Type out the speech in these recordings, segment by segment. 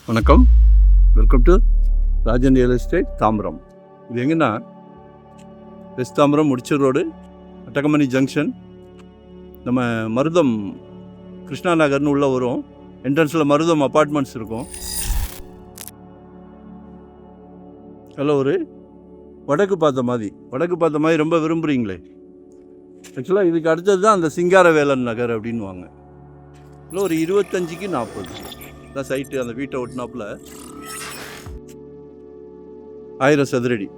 வணக்கம், welcome to Rajan real estate Tambaram. இது எங்கன்னா வெஸ்ட் தாம்பரம் முடிச்சூர் ரோடு, அட்டகமணி ஜங்ஷன். நம்ம மருதம் கிருஷ்ணா நகர்னு உள்ளே வரும். என்ட்ரன்ஸில் மருதம் அப்பார்ட்மெண்ட்ஸ் இருக்கும். அதில் ஒரு வடக்கு பார்த்த மாதிரி ரொம்ப விரும்புகிறீங்களே. ஆக்சுவலாக இதுக்கு அடுத்தது தான் அந்த சிங்காரவேலன் நகர் அப்படின்வாங்க. இல்லை ஒரு 25க்கு 40 தான் சைட்டு. அந்த வீட்டை ஒட்டினாப்புல 1000 சதுரடி,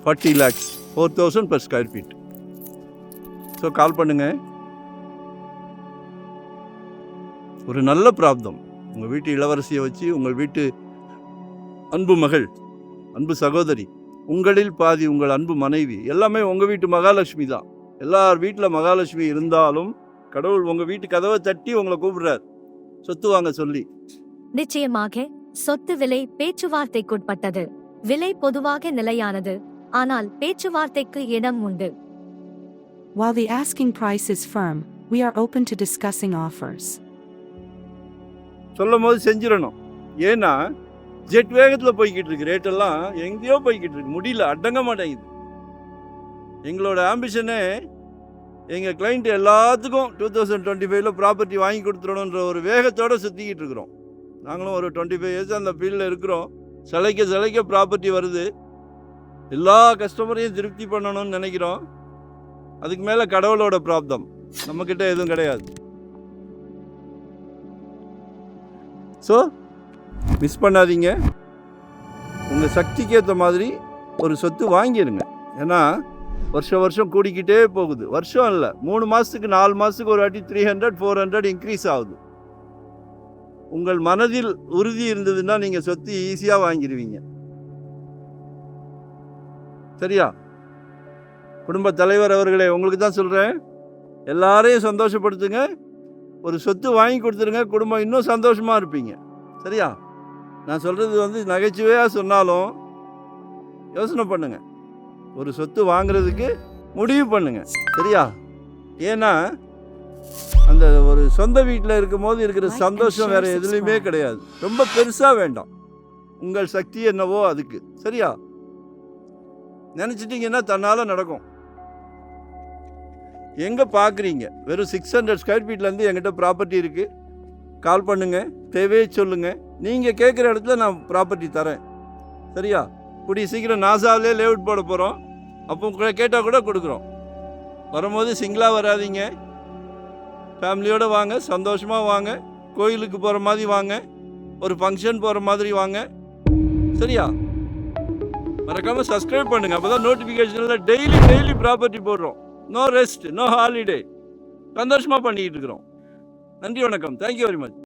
40 lakhs, 4000 per square feet. So கால் பண்ணுங்க. ஒரு நல்ல பிராப்தம். உங்கள் வீட்டு இளவரசியை வச்சு, உங்கள் வீட்டு அன்பு மகள், அன்பு சகோதரி, உங்களில் பாதி உங்கள் அன்பு மனைவி, எல்லாமே உங்கள் வீட்டு மகாலட்சுமி தான். எல்லார் வீட்டில் மகாலட்சுமி இருந்தாலும் கடவுள் உங்கள் வீட்டு கதவை தட்டி உங்களை கூப்பிடுறார் சொத்து வாங்க சொல்லி. நிச்சயமாக சொத்து விலை பேச்சுவார்த்தைக்குட்பட்டது. விலை பொதுவாக நிலையானது, ஆனால் பேச்சுவார்த்தைக்கு இடம் உண்டு. While the asking price is firm, we are open to discussing offers. சொல்லும் போது செஞ்சிடணும். ஏன்னா ஜெட் வேகத்தில் போய்கிட்டு இருக்கு. ரேட்டெல்லாம் எங்கேயோ போய்கிட்டு இருக்கு, முடியல, அடங்க மாட்டேங்குது. எங்களோட ஆம்பிஷனே எங்கள் கிளைண்ட் எல்லாத்துக்கும் 2025 ப்ராப்பர்ட்டி வாங்கி கொடுத்துடணுன்ற ஒரு வேகத்தோடு சுற்றிக்கிட்டு இருக்கிறோம். நாங்களும் ஒரு 25 years அந்த ஃபீல்டில் இருக்கிறோம். சிலைக்க ப்ராப்பர்ட்டி வருது. எல்லா கஸ்டமரையும் திருப்தி பண்ணணும்னு நினைக்கிறோம். அதுக்கு மேலே கடவுளோட பிராப்தம், நம்மக்கிட்ட எதுவும் கிடையாது. ஸோ மிஸ் பண்ணாதீங்க. உங்கள் சக்திக்கு ஏற்ற மாதிரி ஒரு சொத்து வாங்கிடுங்க. ஏன்னா வருஷம் கூடிக்கிட்டே போகுது. வருஷம் இல்லை, 3 மாதத்துக்கு 4 மாதத்துக்கு ஒரு வாட்டி 300 400 இன்க்ரீஸ் ஆகுது. உங்கள் மனதில் உறுதி இருந்ததுன்னா நீங்கள் சொத்து ஈஸியாக வாங்கிடுவீங்க. சரியா? குடும்ப தலைவர் அவர்களே, உங்களுக்கு தான் சொல்கிறேன், எல்லாரையும் சந்தோஷப்படுத்துங்க. ஒரு சொத்து வாங்கி கொடுத்துருங்க, குடும்பம் இன்னும் சந்தோஷமாக இருப்பீங்க. சரியா? நான் சொல்கிறது நகைச்சுவையாக சொன்னாலும் யோசனை பண்ணுங்க. ஒரு சொத்து வாங்குறதுக்கு முடிவு பண்ணுங்க. சரியா? ஏன்னா அந்த ஒரு சொந்த வீட்டில் இருக்கும்போது இருக்கிற சந்தோஷம் வேறு எதுலேயுமே கிடையாது. ரொம்ப பெருசாக வேண்டாம், உங்கள் சக்தி என்னவோ அதுக்கு. சரியா? நினச்சிட்டிங்கன்னா தன்னால் நடக்கும். எங்கே பார்க்குறீங்க? வெறும் 600 ஸ்கொயர் ஃபீட்லேருந்து என்கிட்ட ப்ராப்பர்ட்டி இருக்குது. கால் பண்ணுங்கள், தேவையே சொல்லுங்கள். நீங்கள் கேட்குற இடத்துல நான் ப்ராப்பர்ட்டி தரேன். சரியா? கூடிய சீக்கிரம் நாசாவிலே லேஅவுட் போட போகிறோம். அப்போ கேட்டால் கூட கொடுக்குறோம். வரும்போது சிங்கிளாக வராதிங்க, ஃபேமிலியோடு வாங்க, சந்தோஷமாக வாங்க. கோயிலுக்கு போகிற மாதிரி வாங்க, ஒரு ஃபங்க்ஷன் போகிற மாதிரி வாங்க. சரியா? மறக்காமல் சப்ஸ்கிரைப் பண்ணுங்கள். அப்போ தான் நோட்டிஃபிகேஷனில் டெய்லி ப்ராப்பர்ட்டி போடுறோம். No rest, no holiday. சந்தோஷமாக பண்ணிக்கிட்டு இருக்கிறோம். நன்றி, வணக்கம். Thank you very much.